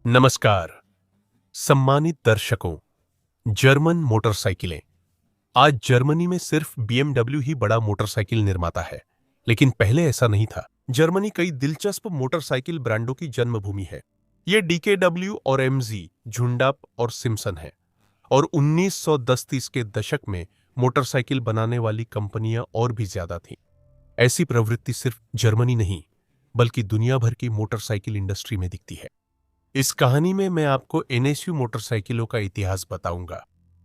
नमस्कार सम्मानित दर्शकों। जर्मन मोटरसाइकिलें। आज जर्मनी में सिर्फ बीएमडब्ल्यू ही बड़ा मोटरसाइकिल निर्माता है, लेकिन पहले ऐसा नहीं था। जर्मनी कई दिलचस्प मोटरसाइकिल ब्रांडों की जन्मभूमि है। ये डीकेडब्ल्यू और एमजी, झुंडाप और सिम्सन है। और 1910-30 के दशक में मोटरसाइकिल बनाने वाली कंपनियां और भी ज्यादा थीं। ऐसी प्रवृत्ति सिर्फ जर्मनी नहीं, बल्कि दुनिया भर की मोटरसाइकिल इंडस्ट्री में दिखती है। इस कहानी में मैं आपको एनएसयू मोटरसाइकिलों का इतिहास बताऊंगा।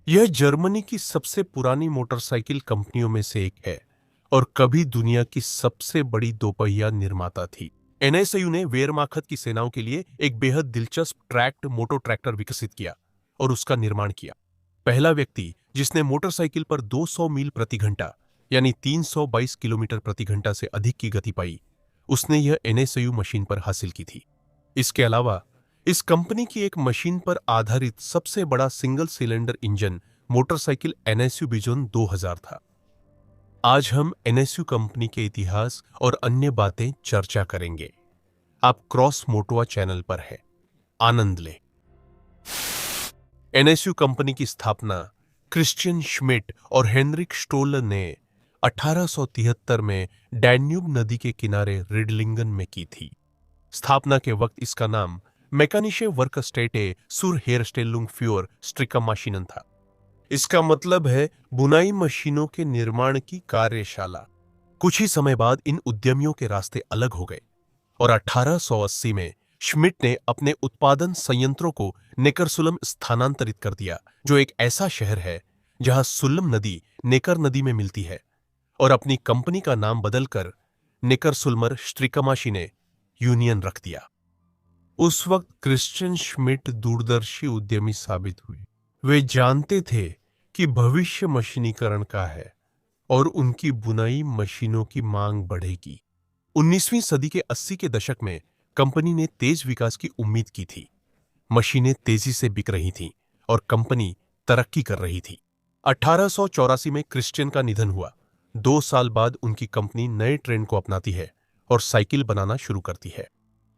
यह जर्मनी की सबसे पुरानी मोटरसाइकिल कंपनियों में से एक है और कभी दुनिया की सबसे बड़ी दोपहिया निर्माता थी। एनएसयू ने वेयरमाखत की सेनाओं के लिए एक बेहद दिलचस्प ट्रैक्ड मोटो ट्रैक्टर विकसित किया और उसका निर्माण किया। पहला व्यक्ति जिसने मोटरसाइकिल पर 200 मील प्रति घंटा यानी 322 किलोमीटर प्रति घंटा से अधिक की गति पाई, उसने यह एनएसयू मशीन पर हासिल की थी। इसके अलावा इस कंपनी की एक मशीन पर आधारित सबसे बड़ा single cylinder engine motorcycle NSU bison 2000 था। आज हम एनएसयू कंपनी के इतिहास और अन्य बातें चर्चा करेंगे। आप क्रॉस मोटोआ चैनल पर है, आनंद लें। एनएसयू कंपनी की स्थापना क्रिश्चियन श्मिट और हेनरिक स्टोलर ने 1873 में डैन्यूब नदी के किनारे रिडलिंगन में की थी। स्थापना के वक्त इसका नाम मैकानिशे वर्कस्टेटे सुर हेयरस्टेलुंग फ्योर स्ट्रिकमाशीनन था। इसका मतलब है बुनाई मशीनों के निर्माण की कार्यशाला। कुछ ही समय बाद इन उद्यमियों के रास्ते अलग हो गए और 1880 में श्मिट ने अपने उत्पादन संयंत्रों को नेकरसुलम स्थानांतरित कर दिया, जो एक ऐसा शहर है जहां सुल्लम नदी नेकर नदी में मिलती है, और अपनी कंपनी का नाम बदलकर नेकरसुल्मर स्ट्रिकमाशीने यूनियन रख दिया। उस वक्त क्रिश्चियन श्मिट दूरदर्शी उद्यमी साबित हुए। वे जानते थे कि भविष्य मशीनीकरण का है और उनकी बुनाई मशीनों की मांग बढ़ेगी। 19वीं सदी के 80 के दशक में कंपनी ने तेज विकास की उम्मीद की थी। मशीनें तेजी से बिक रही थीं और कंपनी तरक्की कर रही थी। 1884 में क्रिश्चियन का निधन हुआ। 2 साल बाद उनकी कंपनी नए ट्रेंड को अपनाती है और साइकिल बनाना शुरू करती है।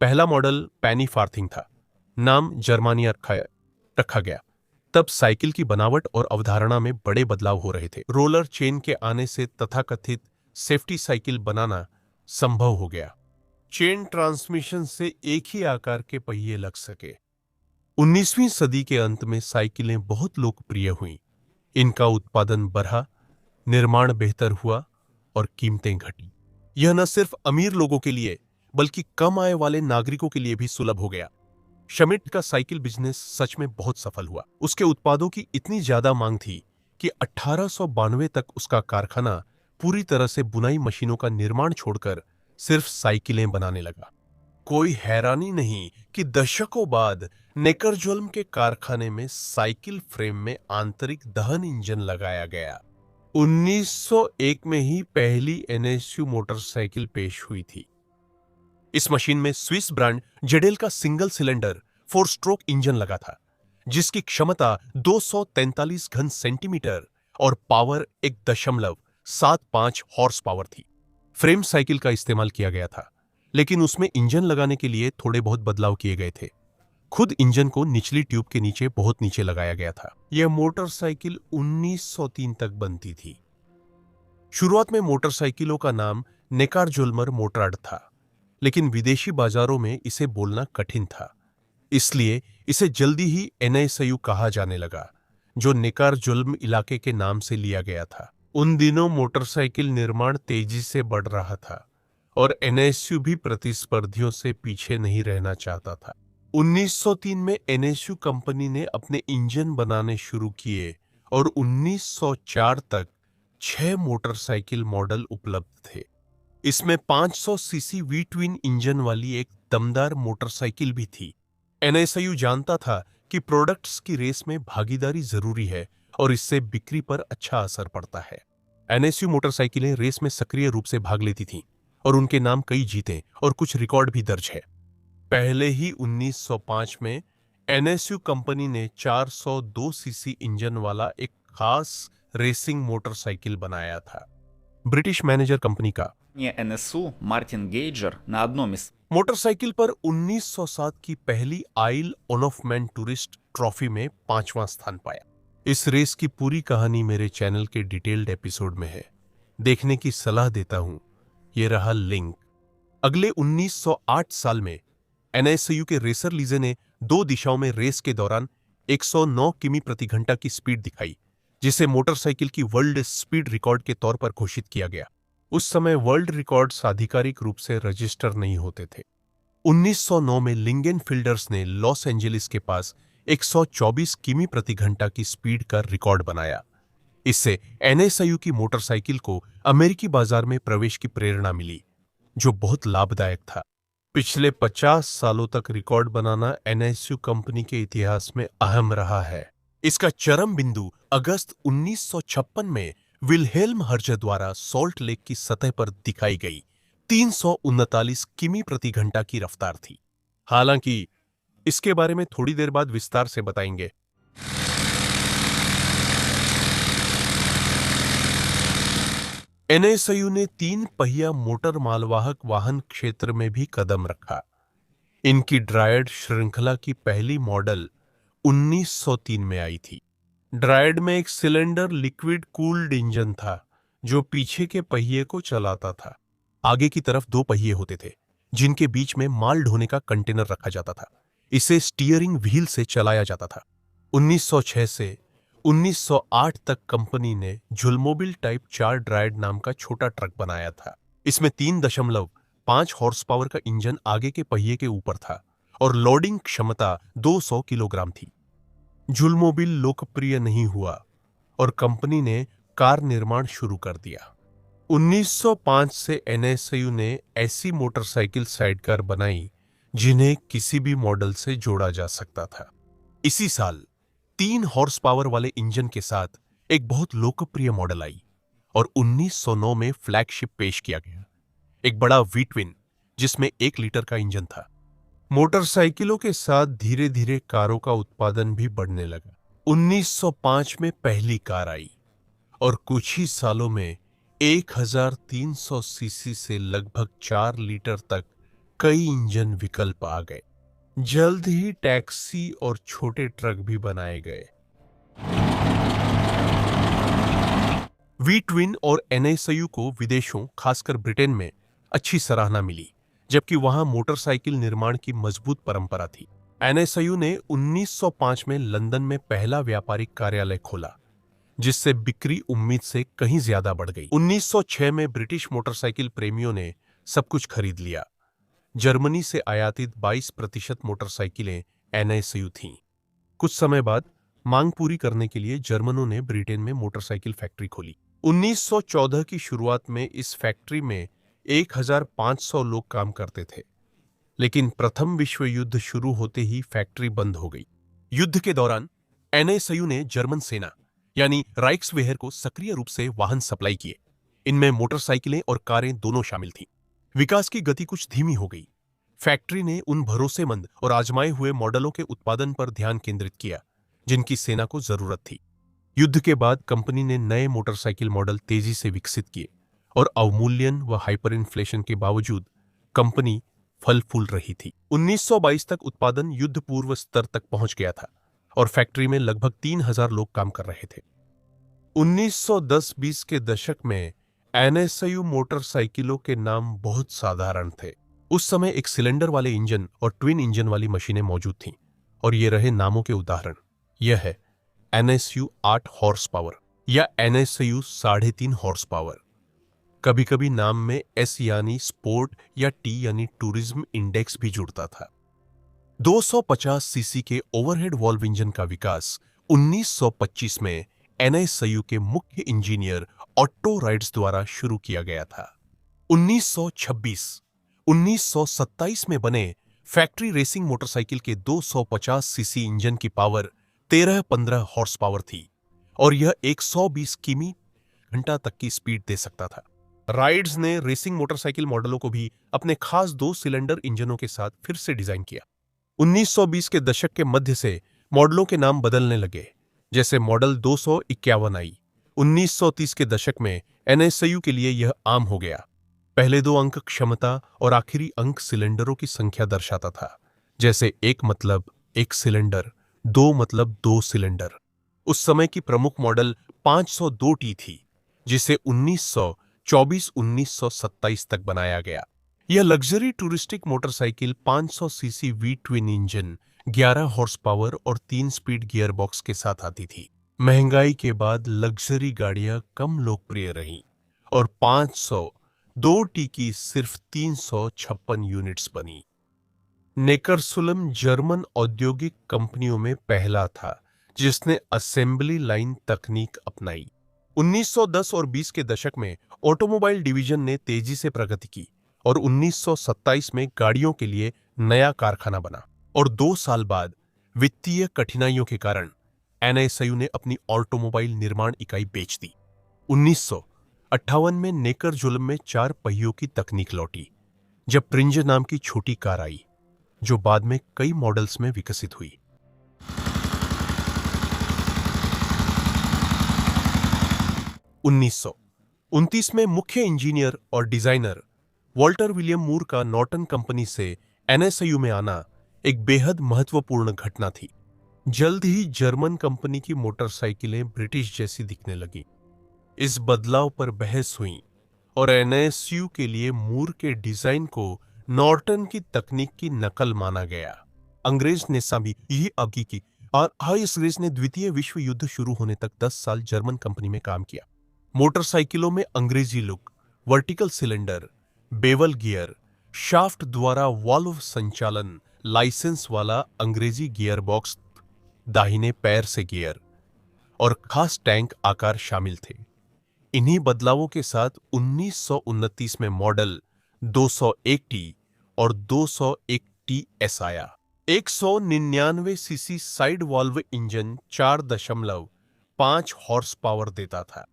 पहला मॉडल पैनी फार्थिंग था। नाम जर्मानिया रखा गया। तब साइकिल की बनावट और अवधारणा में बड़े बदलाव हो रहे थे। रोलर चेन के आने से तथाकथित सेफ्टी साइकिल बनाना संभव हो गया। चेन ट्रांसमिशन से एक ही आकार के पहिए लग सके। 19वीं सदी के अंत में साइकिलें बहुत लोकप्रिय हुईं। इनका उत्पादन बढ़ा, निर्माण बेहतर हुआ और कीमतें घटी। यह न सिर्फ अमीर लोगों के लिए बल्कि कम आय वाले नागरिकों के लिए भी सुलभ हो गया। श्मिट का साइकिल बिजनेस सच में बहुत सफल हुआ। उसके उत्पादों की इतनी ज्यादा मांग थी कि 1892 तक उसका कारखाना पूरी तरह से बुनाई मशीनों का निर्माण छोड़कर सिर्फ साइकिलें बनाने लगा। कोई हैरानी नहीं कि दशकों बाद नेकरजोल्म के कारखाने में साइकिल फ्रेम में आंतरिक दहन इंजन लगाया गया। 1901 में ही पहली एनएसयू मोटरसाइकिल पेश हुई थी। इस मशीन में स्विस ब्रांड जेडेल का सिंगल सिलेंडर 4 स्ट्रोक इंजन लगा था, जिसकी क्षमता 243 घन सेंटीमीटर और पावर 1.75 हॉर्स पावर थी। फ्रेम साइकिल का इस्तेमाल किया गया था, लेकिन उसमें इंजन लगाने के लिए थोड़े बहुत बदलाव किए गए थे। खुद इंजन को निचली ट्यूब के नीचे बहुत नीचे लगाया गया था। यह मोटरसाइकिल 1903 तक बनती थी। शुरुआत में मोटरसाइकिलों का नाम नेकारजोल्मर मोटराड था, लेकिन विदेशी बाजारों में इसे बोलना कठिन था। इसलिए इसे जल्दी ही एनएसयू कहा जाने लगा, जो नेकारजोल्म इलाके के नाम से लिया गया था। उन दिनों मोटरसाइकिल निर्माण तेजी से बढ़ रहा था और एनएसयू भी प्रतिस्पर्धियों से पीछे नहीं रहना चाहता था। 1903 में एनएसयू कंपनी ने अपने इंजन बनाने शुरू किए और 1904 तक 6 मोटरसाइकिल मॉडल उपलब्ध थे। इसमें 500 सीसी वी ट्विन इंजन वाली एक दमदार मोटरसाइकिल भी थी। एनएसयू जानता था कि प्रोडक्ट्स की रेस में भागीदारी जरूरी है और इससे बिक्री पर अच्छा असर पड़ता है। एनएसयू मोटरसाइकिलें रेस में सक्रिय रूप से भाग लेती थीं और उनके नाम कई जीते और कुछ रिकॉर्ड भी दर्ज है। पहले ही 1905 में एनएसयू कंपनी ने 402 सीसी इंजन वाला एक खास रेसिंग मोटरसाइकिल बनाया था। ब्रिटिश मैनेजर कंपनी का। НСУ Мартин Гейджер на одном из मोटरसाइकिल पर 1907 की पहली आइल ऑफ मैन टूरिस्ट ट्रॉफी में 5वां स्थान पाया। इस रेस की पूरी कहानी मेरे चैनल के डिटेल्ड एपिसोड में है, देखने की सलाह देता हूं। यह रहा लिंक। अगले 1908 साल में एनएसयू के रेसर लीजे ने 2 दिशाओं में रेस के दौरान 109 किमी प्रति घंटा की स्पीड दिखाई, जिसे मोटरसाइकिल की वर्ल्ड स्पीड रिकॉर्ड के तौर पर घोषित किया गया। उस समय वर्ल्ड रिकॉर्ड्स आधिकारिक रूप से रजिस्टर नहीं होते थे। 1909 में लिंगेनफील्डर्स ने लॉस एंजेलिस के पास 124 किमी प्रति घंटा की स्पीड का रिकॉर्ड बनाया। इससे एनएसयू की मोटरसाइकिल को अमेरिकी बाजार में प्रवेश की प्रेरणा मिली, जो बहुत लाभदायक था। पिछले 50 सालों तक रिकॉर्ड बनाना एनएसयू कंपनी के इतिहास में अहम रहा है। इसका चरम बिंदु अगस्त 1956 में विल्हेल्म हर्जर द्वारा सॉल्ट लेक की सतह पर दिखाई गई 339 किमी प्रति घंटा की रफ्तार थी। हालांकि इसके बारे में थोड़ी देर बाद विस्तार से बताएंगे। एनएसयू ने 3 पहिया मोटर मालवाहक वाहन क्षेत्र में भी कदम रखा। इनकी ड्रायड श्रृंखला की पहली मॉडल 1903 में आई थी। ड्रायड में एक सिलेंडर लिक्विड कूल्ड इंजन था, जो पीछे के पहिए को चलाता था। आगे की तरफ 2 पहिए होते थे, जिनके बीच में माल ढोने का कंटेनर रखा जाता था। इसे स्टीयरिंग व्हील से चलाया जाता था। 1906 से 1908 तक कंपनी ने झुलमोबिल टाइप 4 ड्रायड नाम का छोटा ट्रक बनाया था। इसमें 3.5 हॉर्स पावर का इंजन आगे के पहिए के ऊपर था और लोडिंग क्षमता 200 किलोग्राम थी। झुलमोबिल लोकप्रिय नहीं हुआ और कंपनी ने कार निर्माण शुरू कर दिया। 1905 से एनएसयू ने ऐसी मोटरसाइकिल साइडकार बनाई जिन्हें किसी भी मॉडल से जोड़ा जा सकता था। इसी साल 3 हॉर्स पावर वाले इंजन के साथ एक बहुत लोकप्रिय मॉडल आई और 1909 में फ्लैगशिप पेश किया गया, एक बड़ा वी ट्विन जिसमें 1 लीटर का इंजन था। मोटरसाइकिलों के साथ धीरे धीरे कारों का उत्पादन भी बढ़ने लगा। 1905 में पहली कार आई और कुछ ही सालों में 1300 सीसी से लगभग 4 लीटर तक कई इंजन विकल्प आ गए। जल्द ही टैक्सी और छोटे ट्रक भी बनाए गए। वी ट्विन और एनएसयू को विदेशों, खासकर ब्रिटेन में अच्छी सराहना मिली, जबकि वहां मोटरसाइकिल निर्माण की मजबूत परंपरा थी। एनएसयू ने 1905 में लंदन में पहला व्यापारिक कार्यालय खोला, जिससे बिक्री उम्मीद से कहीं ज्यादा बढ़ गई। 1906 में ब्रिटिश मोटरसाइकिल प्रेमियों ने सब कुछ खरीद लिया। जर्मनी से आयातित 22% मोटरसाइकिलें एनएसयू थीं। कुछ समय बाद मांग पूरी करने के लिए जर्मनों ने ब्रिटेन में मोटरसाइकिल फैक्ट्री खोली। 1914 की शुरुआत में इस फैक्ट्री में 1500 लोग काम करते थे, लेकिन प्रथम विश्व युद्ध शुरू होते ही फैक्ट्री बंद हो गई। युद्ध के दौरान एनएसयू ने जर्मन सेना यानी राइक्सवेयर को सक्रिय रूप से वाहन सप्लाई किए। इनमें मोटरसाइकिलें और कारें दोनों शामिल थीं। विकास की गति कुछ धीमी हो गई। फैक्ट्री ने उन भरोसेमंद और आजमाए हुए मॉडलों के उत्पादन पर ध्यान केंद्रित किया जिनकी सेना को जरूरत थी। युद्ध के बाद कंपनी ने नए मोटरसाइकिल मॉडल तेजी से विकसित किए और अवमूल्यन व हाइपर इन्फ्लेशन के बावजूद कंपनी फल फूल रही थी। 1922 तक उत्पादन युद्ध पूर्व स्तर तक पहुंच गया था और फैक्ट्री में लगभग 3000 लोग काम कर रहे थे। 1910-20 के दशक में एनएसयू मोटरसाइकिलों के नाम बहुत साधारण थे। उस समय एक सिलेंडर वाले इंजन और ट्विन इंजन वाली मशीनें मौजूद थीं और ये रहे नामों के उदाहरण। यह है एनएसयू 8 हॉर्स पावर या एनएसयू 3.5 हॉर्स पावर। कभी कभी नाम में एस यानी स्पोर्ट या टी यानी टूरिज्म इंडेक्स भी जुड़ता था। 250 सीसी के ओवरहेड वॉल्व इंजन का विकास 1925 में एनएसयू के मुख्य इंजीनियर ऑट्टो राइड्स द्वारा शुरू किया गया था। 1927 में बने फैक्ट्री रेसिंग मोटरसाइकिल के 250 सीसी इंजन की पावर 13-15 हॉर्स पावर थी और यह 120 किमी घंटा तक की स्पीड दे सकता था। राइड्स ने रेसिंग मोटरसाइकिल मॉडलों को भी अपने खास 2 सिलेंडर इंजनों के साथ फिर से डिजाइन किया। 1920 के दशक के मध्य से मॉडलों के नाम बदलने लगे, जैसे मॉडल 251 आई। 1930 के दशक में एनएसयू के लिए यह आम हो गया। पहले दो अंक क्षमता और आखिरी अंक सिलेंडरों की संख्या दर्शाता था, जैसे एक मतलब एक सिलेंडर, दो मतलब दो सिलेंडर। उस समय की प्रमुख मॉडल 502T थी, जिसे 1924-1927 तक बनाया गया। यह luxury touristic motorcycle 500 CC V twin engine, 11 horse power और 3 स्पीड गियर बॉक्स के साथ आती थी। महंगाई के बाद लग्जरी गाड़ियां कम लोकप्रिय रहीं और 502T की सिर्फ 356 यूनिट्स बनी। नेकरसुलम जर्मन औद्योगिक कंपनियों में पहला था जिसने असेंबली लाइन तकनीक अपनाई। 1910 और 20 के दशक में ऑटोमोबाइल डिवीजन ने तेजी से प्रगति की और 1927 में गाड़ियों के लिए नया कारखाना बना और 2 साल बाद वित्तीय कठिनाइयों के कारण एनएसयू ने अपनी ऑटोमोबाइल निर्माण इकाई बेच दी। 1958 में नेकरजुलम में 4 पहियों की तकनीक लौटी जब प्रिंज नाम की छोटी कार आई, जो बाद में कई मॉडल्स में विकसित हुई। 1929 में मुख्य इंजीनियर और डिजाइनर वॉल्टर विलियम मूर का नॉर्टन कंपनी से एनएसयू में आना एक बेहद महत्वपूर्ण घटना थी। जल्द ही जर्मन कंपनी की मोटरसाइकिलें ब्रिटिश जैसी दिखने लगी। इस बदलाव पर बहस हुई और एनएसयू के लिए मूर के डिजाइन को नॉर्टन की तकनीक की नकल माना गया। अंग्रेज ने भी यही आगे की और अंग्रेज ने द्वितीय विश्व युद्ध शुरू होने तक 10 साल जर्मन कंपनी में काम किया। मोटरसाइकिलों में अंग्रेजी look, vertical cylinder, bevel gear, shaft द्वारा वाल्व संचालन, लाइसेंस वाला अंग्रेजी गियर बॉक्स, दाहिने पैर से गियर और खास टैंक आकार शामिल थे। इन्हीं बदलावों के साथ 1929 में मॉडल 201T और 201TS आया। 199 CC side valve engine 4.5 horse power देता था।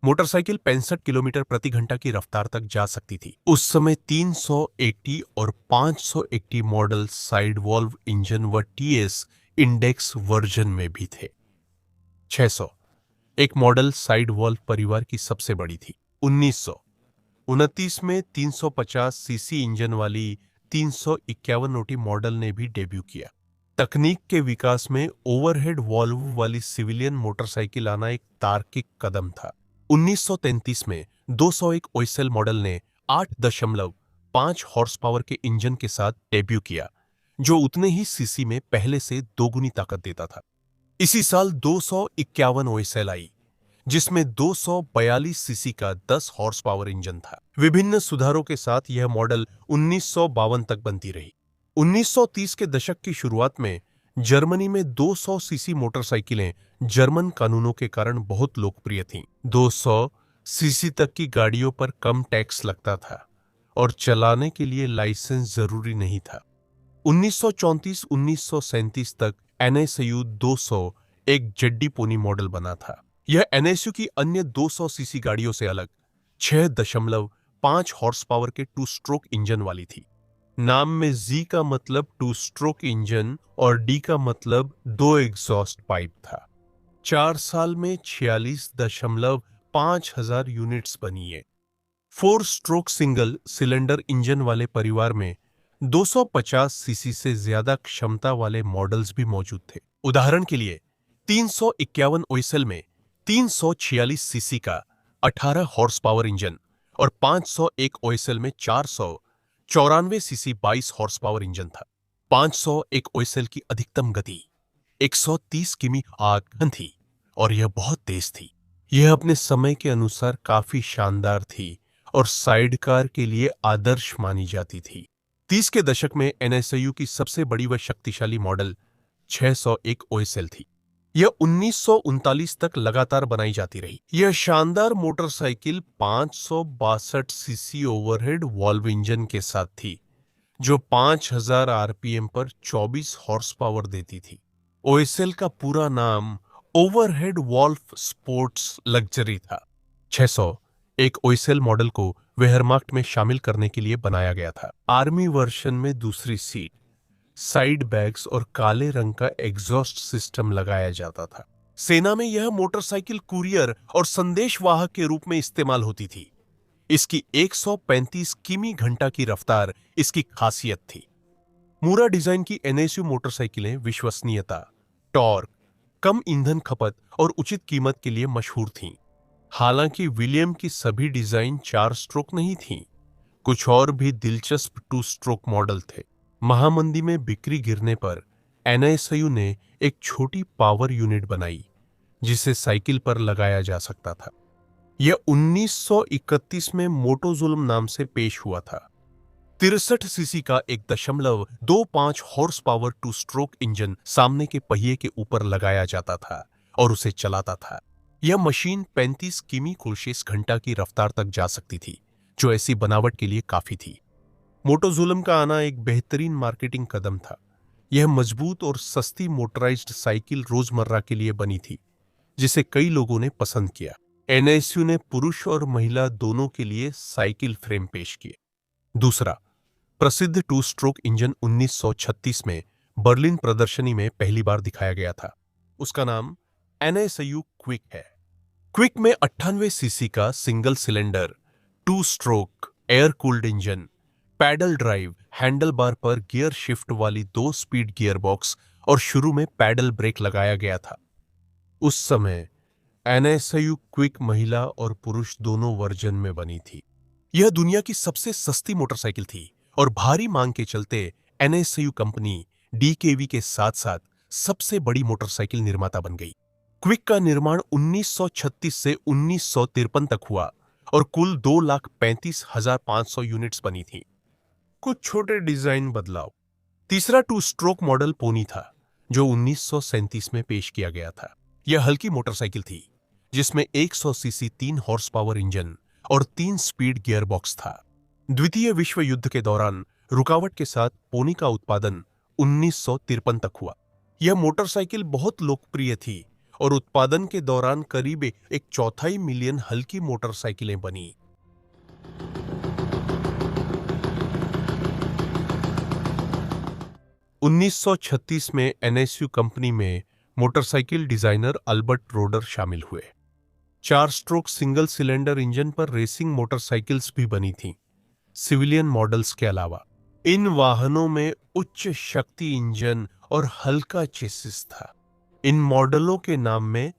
मोटरसाइकिल 65 किलोमीटर प्रति घंटा की रफ्तार तक जा सकती थी। उस समय 380 और 580 मॉडल साइड वाल्व इंजन व टीएस इंडेक्स वर्जन में भी थे। 600 एक मॉडल साइड वाल्व परिवार की सबसे बड़ी थी। 1929 में 350 सीसी इंजन वाली 351 OT मॉडल ने भी डेब्यू किया। तकनीक के विकास में ओवरहेड वॉल्व वाली सिविलियन मोटरसाइकिल आना एक तार्किक कदम था। 1933 में 201 ओएसएल मॉडल ने 8.5 हॉर्स पावर के इंजन के साथ डेब्यू किया, जो उतने ही सीसी में पहले से दोगुनी ताकत देता था। इसी साल 251 ओएसएल आई, जिसमें 242 सीसी का 10 हॉर्स पावर इंजन था। विभिन्न सुधारों के साथ यह मॉडल 1952 तक बनती रही। 1930 के दशक की शुरुआत में जर्मनी में 200 सीसी मोटरसाइकिलें जर्मन कानूनों के कारण बहुत लोकप्रिय थीं। 200 सीसी तक की गाड़ियों पर कम टैक्स लगता था और चलाने के लिए लाइसेंस जरूरी नहीं था। 1934-1937 तक एनएसयू 200 एक जड्डी पोनी मॉडल बना था। यह एनएसयू की अन्य 200 सीसी गाड़ियों से अलग 6.5 हॉर्स पावर के 2 स्ट्रोक इंजन वाली थी। नाम में जी का मतलब 2 स्ट्रोक इंजन और डी का मतलब 2 एग्जॉस्ट पाइप था। 4 साल में 46.5 हजार यूनिट्स बनी है। 4 स्ट्रोक सिंगल सिलेंडर इंजन वाले परिवार में 250 सीसी से ज्यादा क्षमता वाले मॉडल्स भी मौजूद थे। उदाहरण के लिए 351 ओएसएल में 346 सीसी का 18 हॉर्स पावर इंजन और 501 ओएसएल में 494 सीसी 22 हॉर्स पावर इंजन था। 501 ओएसएल की अधिकतम गति 130 किमी आग थी और यह बहुत तेज थी। यह अपने समय के अनुसार काफी शानदार थी और साइडकार के लिए आदर्श मानी जाती थी। 30 के दशक में एनएसयू की सबसे बड़ी व शक्तिशाली मॉडल 601 ओएसएल थी। यह 1939 तक लगातार बनाई जाती रही। यह शानदार motorcycle 562 CC overhead valve engine के साथ थी, जो 5000 आरपीएम पर 24 हॉर्स पावर देती थी। ओएसएल का पूरा नाम ओवरहेड वॉल्व स्पोर्ट्स लग्जरी था। 601 ओएसएल मॉडल को वेहरमाख्ट में शामिल करने के लिए बनाया गया था। आर्मी वर्जन में दूसरी सीट, साइड बैग्स और काले रंग का एग्जॉस्ट सिस्टम लगाया जाता था। सेना में यह मोटरसाइकिल कुरियर और संदेशवाहक के रूप में इस्तेमाल होती थी। इसकी 135 किमी घंटा की रफ्तार इसकी खासियत थी। मूरा डिजाइन की एनएसयू मोटरसाइकिलें विश्वसनीयता, टॉर्क, कम ईंधन खपत और उचित कीमत के लिए मशहूर थीं। हालांकि विलियम की सभी डिजाइन 4 स्ट्रोक नहीं थीं। कुछ और भी दिलचस्प 2 स्ट्रोक मॉडल थे। महामंदी में बिक्री गिरने पर एनएसयू ने एक छोटी पावर यूनिट बनाई जिसे साइकिल पर लगाया जा सकता था। यह 1931 में मोटोजुल्म नाम से पेश हुआ था। 63 सीसी का 1.25 हॉर्स पावर 2 स्ट्रोक इंजन सामने के पहिए के ऊपर लगाया जाता था और उसे चलाता था। यह मशीन 35 किमी कोशिश घंटा की रफ्तार तक जा सकती थी, जो ऐसी बनावट के लिए काफी थी। मोटोजुल्म का आना एक बेहतरीन मार्केटिंग कदम था। यह मजबूत और सस्ती मोटराइज्ड साइकिल रोजमर्रा के लिए बनी थी, जिसे कई लोगों ने पसंद किया। एनएसयू ने पुरुष और महिला दोनों के लिए साइकिल फ्रेम पेश किए। दूसरा, प्रसिद्ध 2 स्ट्रोक इंजन 1936 में बर्लिन प्रदर्शनी में पहली बार दिखाया गया था। उसका नाम एनएसयू क्विक है। क्विक में 98 सीसी का single cylinder 2 stroke air cooled engine, pedal drive, handle bar पर गियर शिफ्ट वाली 2 स्पीड गियर बॉक्स और शुरू में पैडल ब्रेक लगाया गया था। उस समय एनएसयू क्विक महिला और पुरुष दोनों वर्जन में बनी थी। यह दुनिया की सबसे सस्ती मोटरसाइकिल थी और भारी मांग के चलते एनएसयू कंपनी डीकेवी के साथ साथ सबसे बड़ी मोटरसाइकिल निर्माता बन गई। क्विक का निर्माण 1936 से 1953 तक हुआ और कुल 2,35,500 यूनिट्स बनी थी। कुछ छोटे डिजाइन बदलाव। तीसरा 2 स्ट्रोक मॉडल पोनी था, जो 1937 में पेश किया गया था। यह हल्की मोटरसाइकिल थी जिसमें 100 सीसी 3 हॉर्स पावर इंजन और 3 स्पीड गियर बॉक्स था। द्वितीय विश्व युद्ध के दौरान रुकावट के साथ पोनी का उत्पादन 1953 तक हुआ। यह मोटरसाइकिल बहुत लोकप्रिय थी और उत्पादन के दौरान करीब 1/4 मिलियन हल्की मोटरसाइकिलें बनी। (1936) में एनएसयू कंपनी में मोटरसाइकिल डिजाइनर अल्बर्ट रोडर शामिल हुए। 4 स्ट्रोक सिंगल सिलेंडर इंजन पर रेसिंग मोटरसाइकिल्स भी बनी थीं, सिविलियन मॉडल्स के अलावा। इन वाहनों में उच्च शक्ति इंजन और हल्का चेसिस था। इन मॉडलों के नाम में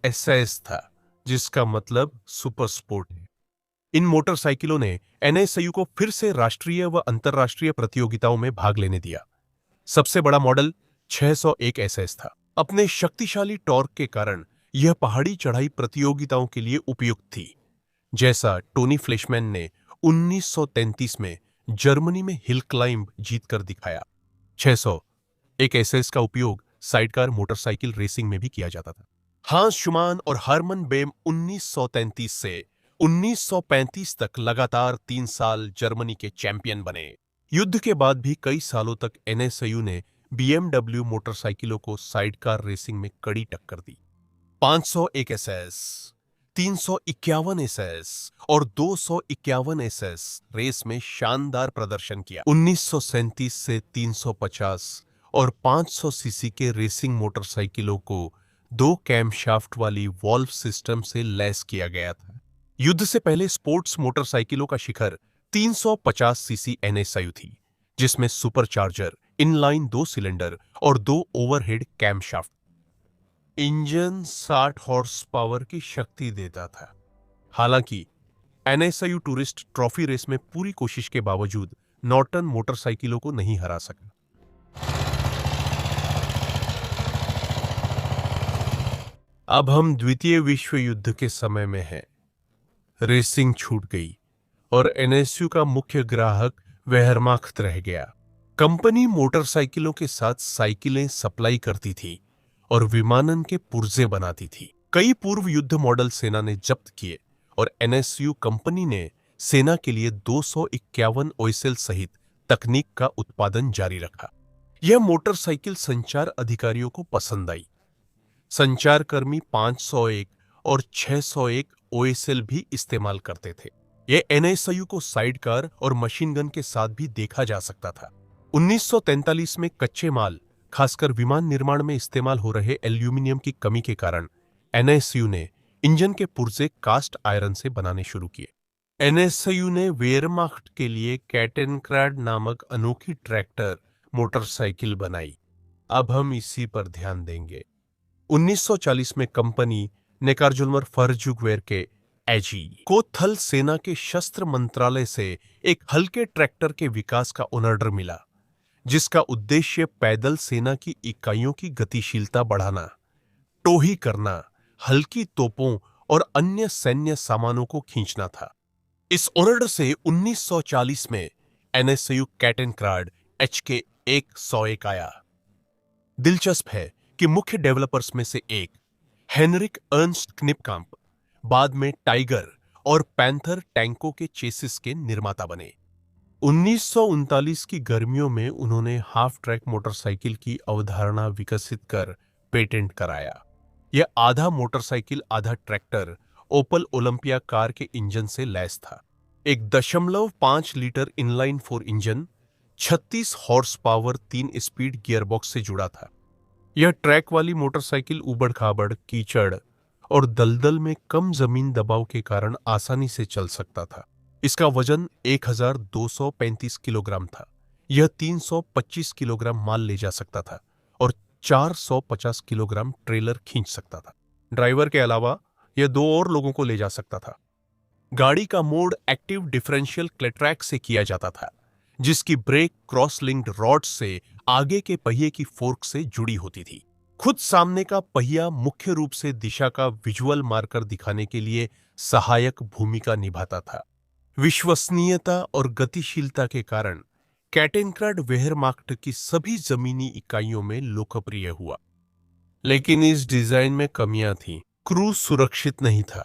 एसएस था, जिसका मतलब सुपर स्पोर्ट है। इन मोटरसाइकिलों ने एनएसयू को फिर से राष्ट्रीय व अंतर्राष्ट्रीय प्रतियोगिताओं में भाग लेने दिया। सबसे बड़ा मॉडल 601 एसएस था। अपने शक्तिशाली टॉर्क के कारण यह पहाड़ी चढ़ाई प्रतियोगिताओं के लिए उपयुक्त थी, जैसा टोनी फ्लेशमैन ने 1933 में जर्मनी में हिल क्लाइंब जीतकर दिखाया। 601 एसएस का उपयोग साइडकार मोटरसाइकिल रेसिंग में भी किया जाता था। हांस शुमान और हरमन बेम 1933 से 1935 तक लगातार 3 साल जर्मनी के चैंपियन बने। युद्ध के बाद भी कई सालों तक एनएसयू ने बीएमडब्ल्यू मोटरसाइकिलों को साइडकार रेसिंग में कड़ी टक्कर दी। 501 एसएस, 351 एसएस और 251 एसएस रेस में शानदार प्रदर्शन किया। 1937 से 350 और 500 सीसी के रेसिंग मोटरसाइकिलों को 2 कैमशाफ्ट वाली वॉल्व सिस्टम से लैस किया गया था। युद्ध से पहले स्पोर्ट्स मोटरसाइकिलों का शिखर 350 सीसी एनएसयू थी, जिसमें सुपरचार्जर, इनलाइन 2 सिलेंडर और 2 overhead camshaft. Engine 60 horse power की शक्ति देता था। हालांकि एनएसयू टूरिस्ट ट्रॉफी रेस में पूरी कोशिश के बावजूद नॉर्टन मोटरसाइकिलों को नहीं हरा सका। अब हम द्वितीय विश्व युद्ध के समय में हैं। रेसिंग छूट गई और एनएसयू का मुख्य ग्राहक वेहरमाख्त रह गया। कंपनी मोटरसाइकिलों के साथ साइकिलें सप्लाई करती थी और विमानन के पुर्जे बनाती थी। कई पूर्व युद्ध मॉडल सेना ने जब्त किए और एनएसयू कंपनी ने सेना के लिए 251 ओएसएल सहित तकनीक का उत्पादन जारी रखा। यह मोटरसाइकिल संचार अधिकारियों को पसंद आई। संचारकर्मी 501 और 601 ओएसएल भी इस्तेमाल करते थे। यह एनएसयू को साइडकार और मशीन गन के साथ भी देखा जा सकता था। 1943 में कच्चे माल, खासकर विमान निर्माण में इस्तेमाल हो रहे एल्यूमिनियम की कमी के कारण एनएसयू ने इंजन के पुर्जे कास्ट आयरन से बनाने शुरू किए। एनएसयू ने वेयरमाख्ट के लिए कैटेनक्राड नामक अनोखी ट्रैक्टर मोटरसाइकिल बनाई। अब हम इसी पर ध्यान देंगे। 1940 में कंपनी नेकारजुल्मर फर्जुगवेर के एजी को थल सेना के शस्त्र मंत्रालय से एक हल्के ट्रैक्टर के विकास का ऑर्डर मिला, जिसका उद्देश्य पैदल सेना की इकाइयों की गतिशीलता बढ़ाना, टोही करना, हल्की तोपों और अन्य सैन्य सामानों को खींचना था। इस ऑर्डर से 1940 में एनएसयू कैटेनक्राड HK-101 आया। दिलचस्प है कि मुख्य डेवलपर्स में से एक हेनरिक अर्नस्ट क्निपकाम्प बाद में टाइगर और पैंथर टैंकों के चेसिस के निर्माता बने। 1939 की गर्मियों में उन्होंने हाफ ट्रैक मोटरसाइकिल की अवधारणा विकसित कर पेटेंट कराया। यह आधा मोटरसाइकिल आधा ट्रैक्टर ओपल ओलंपिया कार के इंजन से लैस था। 1.5 litre inline 4 engine 36 horse power 3 speed gearbox से जुड़ा था। यह ट्रैक वाली मोटरसाइकिल उबड़ खाबड़, कीचड़ और दलदल में कम जमीन दबाव के कारण आसानी से चल सकता था। इसका वजन 1235 किलोग्राम था। यह 325 किलोग्राम माल ले जा सकता था और 450 किलोग्राम ट्रेलर खींच सकता था। ड्राइवर के अलावा यह 2 और लोगों को ले जा सकता था। गाड़ी का मोड एक्टिव डिफरेंशियल क्लेट्रैक से किया जाता था, जिसकी ब्रेक क्रॉस लिंक्ड रॉड से आगे के पहिए की फोर्क से जुड़ी होती थी। खुद सामने का पहिया मुख्य रूप से दिशा का विजुअल मार्कर दिखाने के लिए सहायक भूमिका निभाता था। विश्वसनीयता और गतिशीलता के कारण कैटेनक्राड वेयरमाख्ट की सभी जमीनी इकाइयों में लोकप्रिय हुआ। लेकिन इस डिजाइन में कमियां थीं। क्रूज सुरक्षित नहीं था,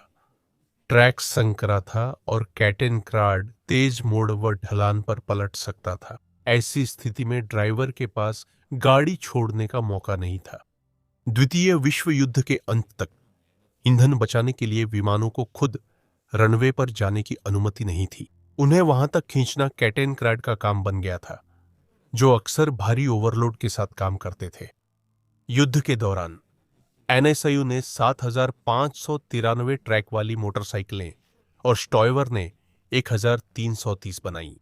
ट्रैक संकरा था और कैटेनक्राड तेज मोड़ व ढलान पर पलट सकता था। ऐसी स्थिति में ड्राइवर के पास गाड़ी छोड़ने का मौका नहीं था। द्वितीय विश्व युद्ध के अंत तक ईंधन बचाने के लिए विमानों को खुद रनवे पर जाने की अनुमति नहीं थी। उन्हें वहां तक खींचना कैटेनक्राड का काम बन गया था, जो अक्सर भारी ओवरलोड के साथ काम करते थे। युद्ध के दौरान एनएसयू ने 7,593 ट्रैक वाली मोटरसाइकिलें और स्टॉयवर ने 1,330 बनाई।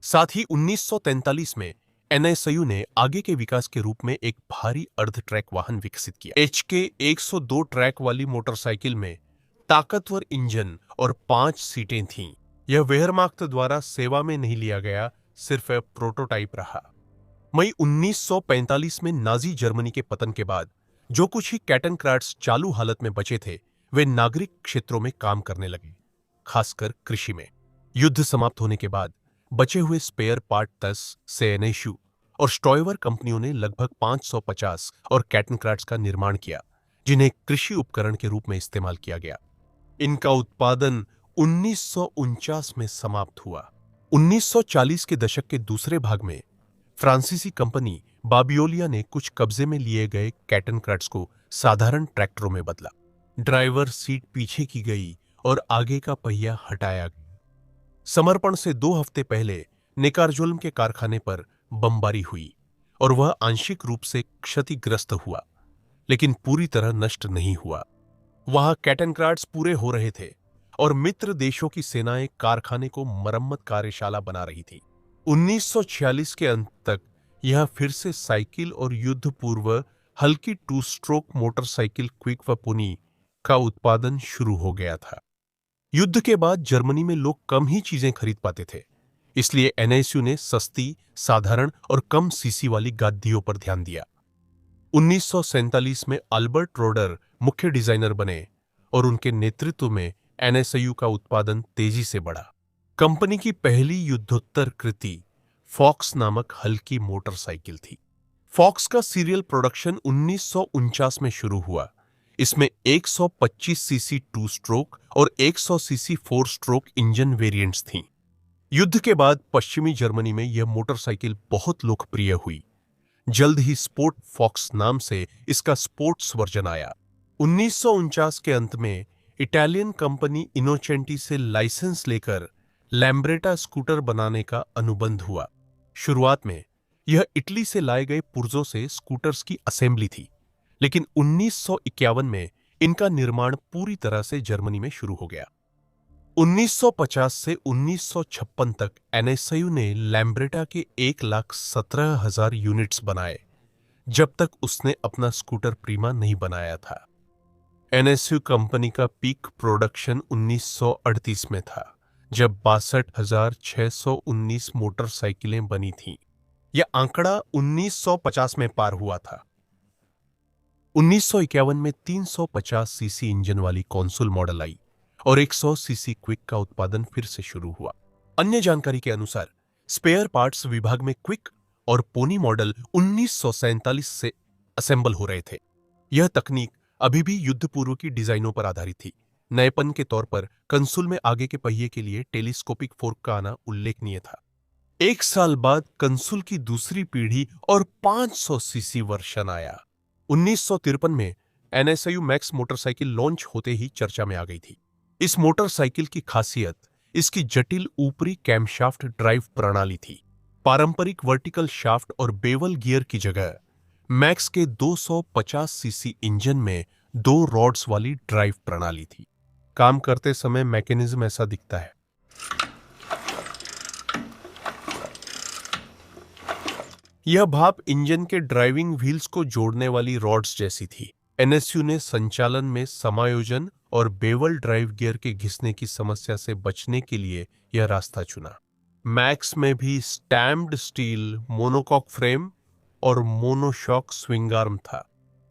साथ ही 1943 में एनएसयू ने आगे के विकास के रूप में एक भारी अर्ध ट्रैक वाहन विकसित किया। HK-102 ट्रैक वाली मोटरसाइकिल में ताकतवर इंजन और 5 सीटें थीं। यह वेयरमाख्ट द्वारा सेवा में नहीं लिया गया, सिर्फ एक प्रोटोटाइप रहा। मई 1945 में नाजी जर्मनी के पतन के बाद जो कुछ ही कैटेनक्राड्स चालू हालत में बचे थे, वे नागरिक क्षेत्रों में काम करने लगे, खासकर कृषि में। युद्ध समाप्त होने के बाद बचे हुए स्पेयर पार्ट 10 से एनएसयू और स्टॉयवर कंपनियों ने लगभग 550 और कैटेनक्राड्स का निर्माण किया, जिन्हें कृषि उपकरण के रूप में इस्तेमाल किया गया। इनका उत्पादन 1949 में समाप्त हुआ। 1940 के दशक के दूसरे भाग में फ्रांसीसी कंपनी बाबियोलिया ने कुछ कब्जे में लिए गए कैटेनक्राड्स को साधारण ट्रैक्टरों में बदला। ड्राइवर सीट पीछे की गई और आगे का पहिया हटाया गया। समर्पण से 2 हफ्ते पहले नेकारजुल्म के कारखाने पर बमबारी हुई और वह आंशिक रूप से क्षतिग्रस्त हुआ, लेकिन पूरी तरह नष्ट नहीं हुआ। वहां कैटेनक्राड्स पूरे हो रहे थे और मित्र देशों की सेनाएं कारखाने को मरम्मत कार्यशाला बना रही थी। 1946 के अंत तक यह फिर से साइकिल और युद्ध पूर्व हल्की 2 स्ट्रोक मोटरसाइकिल क्विक व पुनी का उत्पादन शुरू हो गया था। युद्ध के बाद जर्मनी में लोग कम ही चीजें खरीद पाते थे, इसलिए एनएसयू ने सस्ती, साधारण और कम सीसी वाली गाड़ियों पर ध्यान दिया। 1947 में अल्बर्ट रोडर मुख्य डिजाइनर बने और उनके नेतृत्व में एनएसयू का उत्पादन तेजी से बढ़ा। कंपनी की पहली युद्धोत्तर कृति फॉक्स नामक हल्की मोटरसाइकिल थी। फॉक्स का सीरियल प्रोडक्शन 1949 में शुरू हुआ। इसमें 125 सीसी 2 स्ट्रोक और 100 सीसी 4 स्ट्रोक इंजन वेरिएंट्स थीं। युद्ध के बाद पश्चिमी जर्मनी में यह मोटरसाइकिल बहुत लोकप्रिय हुई। जल्द ही स्पोर्ट फॉक्स नाम से इसका स्पोर्ट्स वर्जन आया। 1949 के अंत में इटालियन कंपनी इनोचेंटी से लाइसेंस लेकर लैम्ब्रेटा स्कूटर बनाने का अनुबंध हुआ। शुरुआत में यह इटली से लाए गए पुर्जों से स्कूटर्स की असेंबली थी, लेकिन 1951 में इनका निर्माण पूरी तरह से जर्मनी में शुरू हो गया। 1950 से 1956 तक एनएसयू ने लैम्ब्रेटा के 1,17,000 यूनिट्स बनाए, जब तक उसने अपना स्कूटर प्रीमा नहीं बनाया था। एनएसयू कंपनी का पीक प्रोडक्शन 1938 में था, जब 62,619 मोटरसाइकिलें बनी थीं। यह आंकड़ा 1950 में पार हुआ था। 1951 में 350 सीसी इंजन वाली कॉन्सोल मॉडल आई और 100 सीसी क्विक का उत्पादन फिर से शुरू हुआ। अन्य जानकारी के अनुसार स्पेयर पार्ट्स विभाग में क्विक और पोनी मॉडल 1947 से असेंबल हो रहे थे। यह तकनीक अभी भी युद्ध पूर्व की डिजाइनों पर आधारित थी। नएपन के तौर पर कंसोल में आगे के पहिए के लिए टेलीस्कोपिक फोर्क का आना उल्लेखनीय था। एक साल बाद कंसोल की दूसरी पीढ़ी और 500 सीसी वर्जन आया। 1953 में एनएसयू मैक्स मोटरसाइकिल लॉन्च होते ही चर्चा में आ गई थी। इस मोटरसाइकिल की खासियत इसकी जटिल ऊपरी कैमशाफ्ट ड्राइव प्रणाली थी। पारंपरिक वर्टिकल शाफ्ट और बेवल गियर की जगह मैक्स के 250 सीसी इंजन में 2 रॉड्स वाली ड्राइव प्रणाली थी। काम करते समय मैकेनिज्म ऐसा दिखता है। यह भाप इंजन के ड्राइविंग व्हील्स को जोड़ने वाली रॉड्स जैसी थी। एनएसयू ने संचालन में समायोजन और बेवल ड्राइव गियर के घिसने की समस्या से बचने के लिए यह रास्ता चुना। मैक्स में भी स्टैम्प्ड स्टील मोनोकॉक फ्रेम और मोनोशॉक स्विंग आर्म था।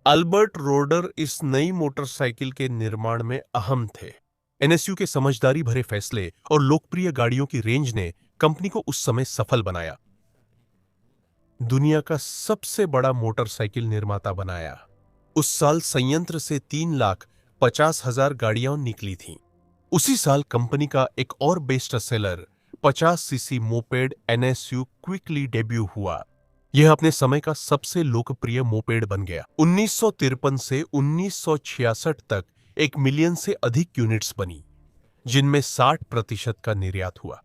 अल्बर्ट रोडर इस नई मोटरसाइकिल के निर्माण में अहम थे। एनएसयू के समझदारी भरे फैसले और लोकप्रिय गाड़ियों की रेंज ने कंपनी को उस समय सफल बनाया, दुनिया का सबसे बड़ा मोटरसाइकिल निर्माता बनाया। उस साल संयंत्र से 3,50,000 गाड़ियां निकली थीं। उसी साल कंपनी का एक और best seller 50 CC moped NSU quickly debut हुआ। यह अपने समय का सबसे लोकप्रिय मोपेड बन गया। 1953 से 1966 तक 1 मिलियन से अधिक यूनिट्स बनी, जिनमें 60% का निर्यात हुआ।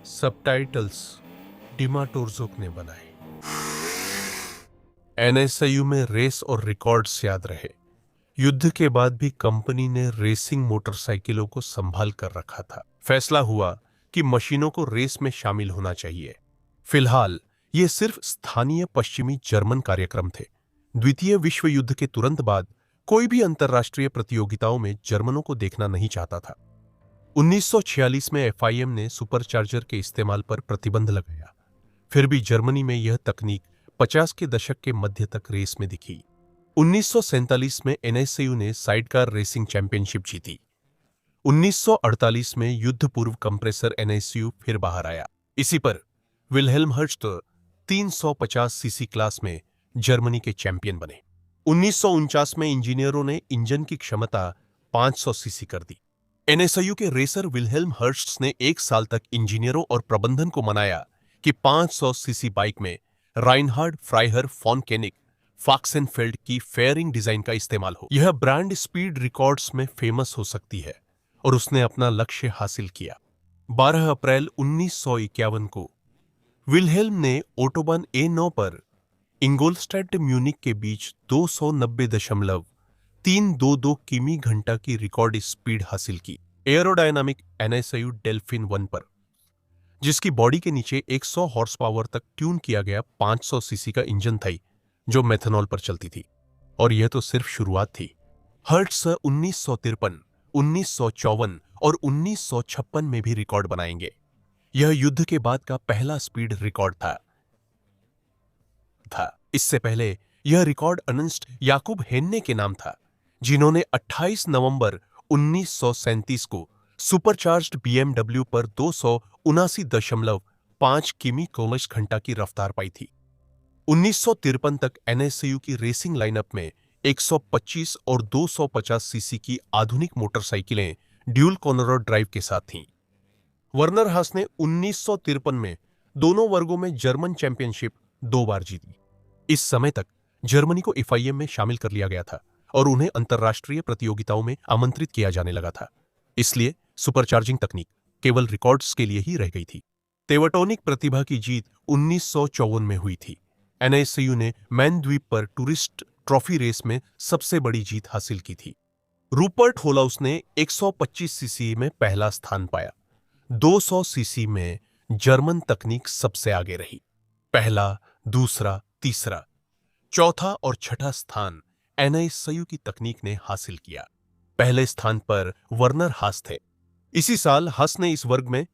सबटाइटल्स डिमा टोरज़ोक ने बनाए। एनएसयू में रेस और रिकॉर्ड्स याद रहे। युद्ध के बाद भी कंपनी ने रेसिंग मोटरसाइकिलों को संभाल कर रखा था। फैसला हुआ कि मशीनों को रेस में शामिल होना चाहिए। फिलहाल ये सिर्फ स्थानीय पश्चिमी जर्मन कार्यक्रम थे। द्वितीय विश्व युद्ध के तुरंत बाद कोई भी अंतर्राष्ट्रीय प्रतियोगिताओं में जर्मनों को देखना नहीं चाहता था। 1946 में एफआईएम ने सुपरचार्जर के इस्तेमाल पर प्रतिबंध लगाया। फिर भी जर्मनी में यह तकनीक 50 के दशक के मध्य तक रेस में दिखी। 1947 में एनएसयू ने साइडकार रेसिंग चैंपियनशिप जीती। 1948 में युद्ध पूर्व कंप्रेसर एनएसयू फिर बाहर आया। इसी पर विल्हेल्म हर्ट्ज 350 सीसी क्लास में जर्मनी के चैंपियन बने। 1949 में इंजीनियरों ने इंजन की क्षमता 500 सीसी कर दी। एनएसयू के रेसर विल्हेल्म हर्ट्ज ने 1 साल तक इंजीनियरों और प्रबंधन को मनाया कि 500 सीसी बाइक में राइनहार्ड फ्राइहर फॉन केनिक फॉक्सेनफेल्ड की फेयरिंग डिजाइन का इस्तेमाल हो। यह ब्रांड स्पीड रिकॉर्ड्स में फेमस हो सकती है और उसने अपना लक्ष्य हासिल किया। 12 अप्रैल 1951 को विल्हेल्म ने ऑटोबान A9 पर इंगोलस्टेड म्यूनिक के बीच 290.322 किमी घंटा की रिकॉर्ड स्पीड हासिल की। एयरोडायनामिक एनएसयू डेल्फिन 1 पर, जिसकी बॉडी के नीचे 100 हॉर्स पावर तक ट्यून किया गया 500 सीसी का इंजन था, जो मेथनॉल पर चलती थी। और यह तो सिर्फ शुरुआत थी। हर्ट्ज 1953, 1954 और 1956 में भी रिकॉर्ड बनाएंगे। यह युद्ध के बाद का पहला स्पीड रिकॉर्ड था। इससे पहले यह रिकॉर्ड अर्नेस्ट याकूब हेन्ने के नाम था, जिन्होंने 28 नवंबर 1937 को सुपरचार्ज्ड बीएमडब्ल्यू पर 279.5 किमी कोलश घंटा की रफ्तार पाई थी। 1953 तक एनएसयू की रेसिंग लाइनअप में 125 और 250 सीसी की आधुनिक मोटरसाइकिलें ड्यूल कॉर्नर ड्राइव के साथ थीं। वर्नर हास ने 1953 में दोनों वर्गों में जर्मन चैंपियनशिप 2 बार जीती। इस समय तक जर्मनी को एफआईएम में शामिल कर लिया गया था और उन्हें अंतर्राष्ट्रीय प्रतियोगिताओं में आमंत्रित किया जाने लगा था। इसलिए सुपरचार्जिंग तकनीक केवल रिकॉर्ड्स के लिए ही रह गई थी। तेवटोनिक प्रतिभा की जीत 1954 में हुई थी। एनएसयू ने मैन द्वीप पर टूरिस्ट ट्रॉफी रेस में सबसे बड़ी जीत हासिल की थी। रूपर्ट होलाउस ने 125 सीसी में पहला स्थान पाया। 200 सीसी में जर्मन तकनीक सबसे आगे रही। पहला, दूसरा, तीसरा, चौथा और छठा स्थान एनएसयू की तकनीक ने हासिल किया। पहले स्थान पर वर्नर हास थे। इसी साल हास ने इस वर्ग में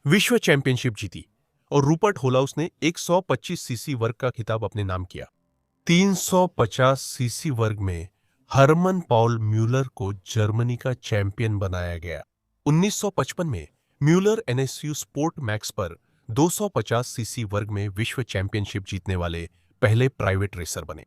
विश्व चैंपियनशिप जीती और रूपर्ट होलाउस ने 125 सीसी वर्ग का खिताब अपने नाम किया। 350 सीसी वर्ग में हरमन पॉल म्यूलर को जर्मनी का चैंपियन बनाया गया। 1955 में म्यूलर एनएसयू स्पोर्ट मैक्स पर 250 सीसी वर्ग में विश्व चैंपियनशिप जीतने वाले पहले प्राइवेट रेसर बने।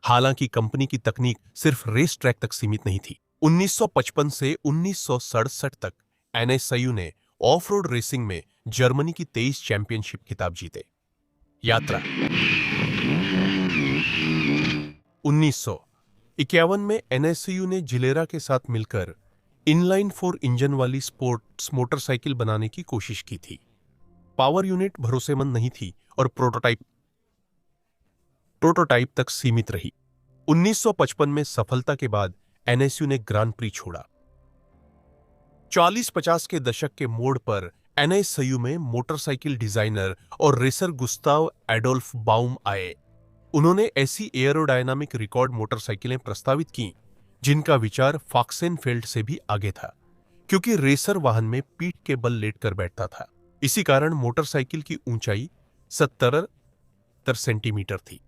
हालांकि कंपनी की तकनीक सिर्फ रेस ट्रैक तक सीमित नहीं थी। 1955 से 1967 तक एनएसयू ने ऑफ रोड रेसिंग में जर्मनी की 23 चैंपियनशिप खिताब जीते। यात्रा 1951 में एनएसयू ने जिलेरा के साथ मिलकर इनलाइन 4 इंजन वाली स्पोर्ट्स मोटरसाइकिल बनाने की कोशिश की थी। पावर यूनिट भरोसेमंद नहीं थी और प्रोटोटाइप तक सीमित रही। 1955 में सफलता के बाद एनएसयू ने ग्रांड प्री छोड़ा। 40-50 के दशक के मोड़ पर एनएसयू में मोटरसाइकिल डिजाइनर और रेसर गुस्ताव एडोल्फ बाउम आए। उन्होंने ऐसी एयरोडायनामिक रिकॉर्ड मोटरसाइकिलें प्रस्तावित की जिनका विचार फॉक्सेनफेल्ड से भी आगे था, क्योंकि रेसर वाहन में पीठ के बल लेटकर बैठता था। इसी कारण मोटरसाइकिल की ऊंचाई 70 सेंटीमीटर थी।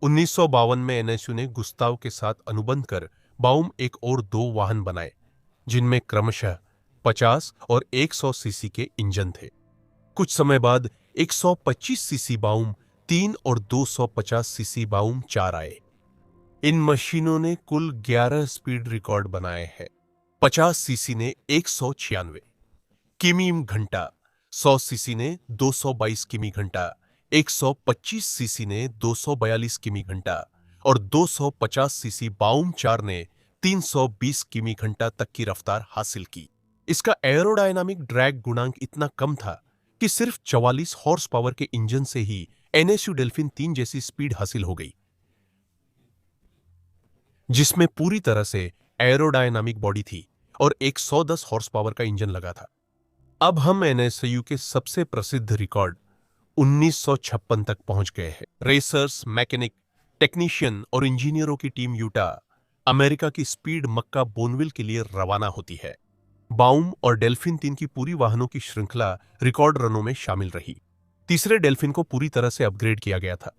1952 में एनएसयू ने गुस्ताव के साथ अनुबंध कर बाउम एक और 2 वाहन बनाए, जिनमें क्रमशः 50 और 100 सीसी के इंजन थे। कुछ समय बाद 125 सीसी बाउम 3 और 250 सीसी बाउम 4 आए। इन मशीनों ने कुल 11 स्पीड रिकॉर्ड बनाए हैं। 50 सीसी ने 196 किमी घंटा, 100 सीसी ने 222 किमी घंटा, 125 सीसी ने 242 किमी घंटा और 250 सीसी बाउम 4 ने 320 किमी घंटा तक की रफ्तार हासिल की। इसका एरोडायनामिक ड्रैग गुणांक इतना कम था कि सिर्फ 44 हॉर्स पावर के इंजन से ही एनएसयू डेल्फिन 3 जैसी स्पीड हासिल हो गई, जिसमें पूरी तरह से एरोडायनामिक बॉडी थी और एक 110 हॉर्स पावर का इंजन लगा था। अब हम एनएसयू के सबसे प्रसिद्ध रिकॉर्ड 1956 तक पहुंच गए हैं। रेसर्स, मैकेनिक, टेक्नीशियन और इंजीनियरों की टीम यूटा अमेरिका की स्पीड मक्का बोनविल के लिए रवाना होती है। बाउम और डेल्फिन 3 की पूरी वाहनों की श्रृंखला रिकॉर्ड रनों में शामिल रही। तीसरे डेल्फिन को पूरी तरह से अपग्रेड किया गया था।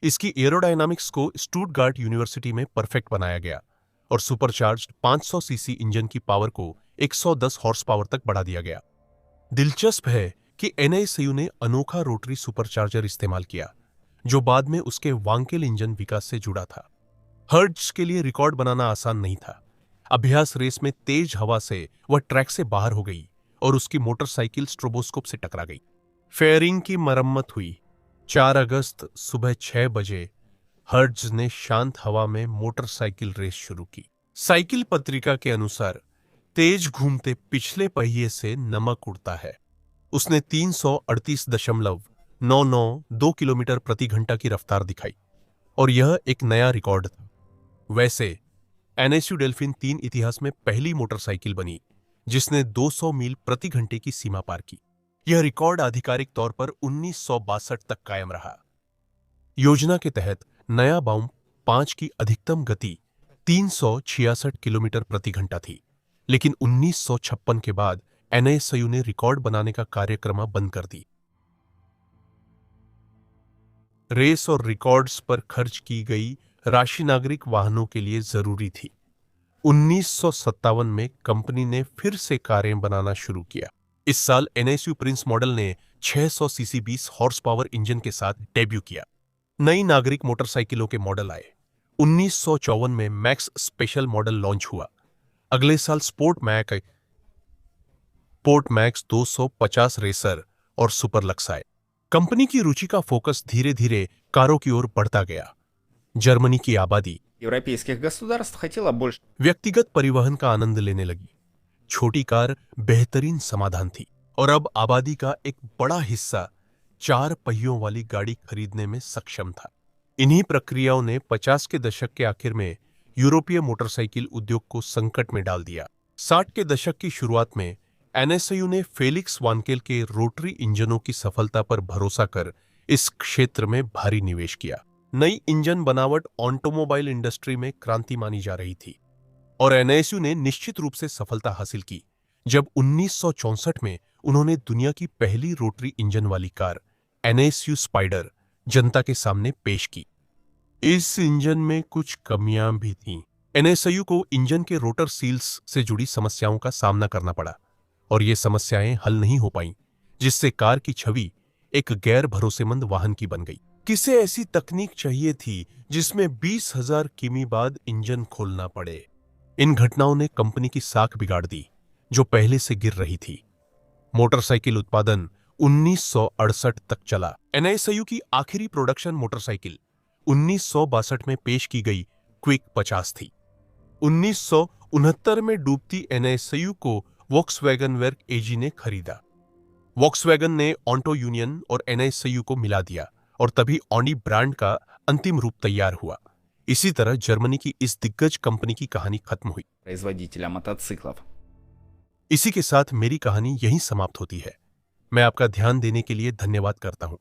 इसकी एरोडायनामिक्स को स्टुटगार्ट यूनिवर्सिटी में परफेक्ट बनाया गया और सुपरचार्ज्ड 500 सीसी इंजन की पावर को 110 हॉर्स पावर तक बढ़ा दिया गया। दिलचस्प है कि एनएसयू ने अनोखा रोटरी सुपरचार्जर इस्तेमाल किया, जो बाद में उसके वांकेल इंजन विकास से जुड़ा था। हर्ट्ज के लिए रिकॉर्ड बनाना आसान नहीं था। अभ्यास रेस में तेज हवा से वह ट्रैक से बाहर हो गई और उसकी मोटरसाइकिल स्ट्रोबोस्कोप से टकरा गई। फेयरिंग की मरम्मत हुई। 4 अगस्त सुबह 6 बजे हर्ट्ज ने शांत हवा में मोटरसाइकिल रेस शुरू की। साइकिल पत्रिका के अनुसार तेज घूमते पिछले पहिए से नमक उड़ता है। उसने 338.992 किलोमीटर प्रति घंटा की रफ्तार दिखाई और यह एक नया रिकॉर्ड था। वैसे एनएसयू डेल्फिन 3 इतिहास में पहली मोटरसाइकिल बनी जिसने 200 मील प्रति घंटे की सीमा पार की। यह रिकॉर्ड आधिकारिक तौर पर 1962 तक कायम रहा। योजना के तहत नया बाउम 5 की अधिकतम गति 366 किलोमीटर प्रति घंटा थी, लेकिन 1956 के बाद एनएसयू ने रिकॉर्ड बनाने का कार्यक्रम बंद कर दी। रेस और रिकॉर्ड्स पर खर्च की गई राशि नागरिक वाहनों के लिए जरूरी थी। 1957 में कंपनी ने फिर से कारें बनाना शुरू किया। इस साल एनएसयू प्रिंस मॉडल ने 600 सीसी 20 हॉर्स पावर इंजन के साथ डेब्यू किया। नई नागरिक मोटरसाइकिलों के मॉडल आए। 1954 में मैक्स स्पेशल मॉडल लॉन्च हुआ। अगले साल स्पोर्ट मैक्स 250 रेसर और सुपर लक्स आए। कंपनी की रुचि का फोकस धीरे धीरे कारों की ओर बढ़ता गया। जर्मनी की आबादी европейских государств хотела больше. व्यक्तिगत परिवहन का आनंद लेने लगी। छोटी कार बेहतरीन समाधान थी और अब आबादी का एक बड़ा हिस्सा 4 पहियों वाली गाड़ी खरीदने में सक्षम था। इन्हीं प्रक्रियाओं ने 50 के दशक के आखिर में यूरोपीय मोटरसाइकिल उद्योग को संकट में डाल दिया। 60 के दशक की शुरुआत में एनएसयू ने फेलिक्स वानकेल के रोटरी इंजनों की सफलता पर भरोसा कर इस क्षेत्र में भारी निवेश किया। नई इंजन बनावट ऑटोमोबाइल इंडस्ट्री में क्रांति मानी जा रही थी और एनएसयू ने निश्चित रूप से सफलता हासिल की जब 1964 में उन्होंने दुनिया की पहली रोटरी इंजन वाली कार एनएसयू स्पाइडर जनता के सामने पेश की। इस इंजन में कुछ कमियां भी थीं। एनएसयू को इंजन के रोटर सील्स से जुड़ी समस्याओं का सामना करना पड़ा और ये समस्याएं हल नहीं हो पाईं, जिससे कार की छवि एक गैर भरोसेमंद वाहन की बन गई। किसे ऐसी तकनीक चाहिए थी जिसमें 20,000 किमी बाद इंजन खोलना पड़े। इन घटनाओं ने कंपनी की साख बिगाड़ दी, जो पहले से गिर रही थी। मोटरसाइकिल उत्पादन 1968 तक चला। एनएसयू की आखिरी प्रोडक्शन मोटरसाइकिल 1962 में पेश की गई क्विक 50 थी। 1969 में डूबती एनएसयू को वॉक्सवैगन वर्क एजी ने खरीदा। वॉक्सवैगन ने ऑटो यूनियन और एनएसयू को मिला दिया और तभी ऑडी ब्रांड का अंतिम रूप तैयार हुआ। इसी तरह जर्मनी की इस दिग्गज कंपनी की कहानी खत्म हुई। производителя мотоциклов. इसी के साथ मेरी कहानी यहीं समाप्त होती है। मैं आपका ध्यान देने के लिए धन्यवाद करता हूं।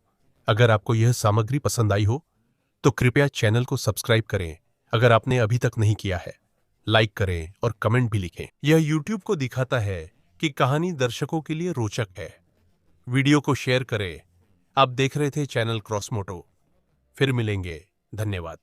अगर आपको यह सामग्री पसंद आई हो तो कृपया चैनल को सब्सक्राइब करें। अगर आपने अभी तक नहीं किया है, लाइक करें और कमेंट भी लिखें। यह YouTube को दिखाता है कि कहानी दर्शकों के लिए रोचक है। वीडियो को शेयर करें। आप देख रहे थे चैनल क्रॉस मोटो। फिर मिलेंगे। धन्यवाद।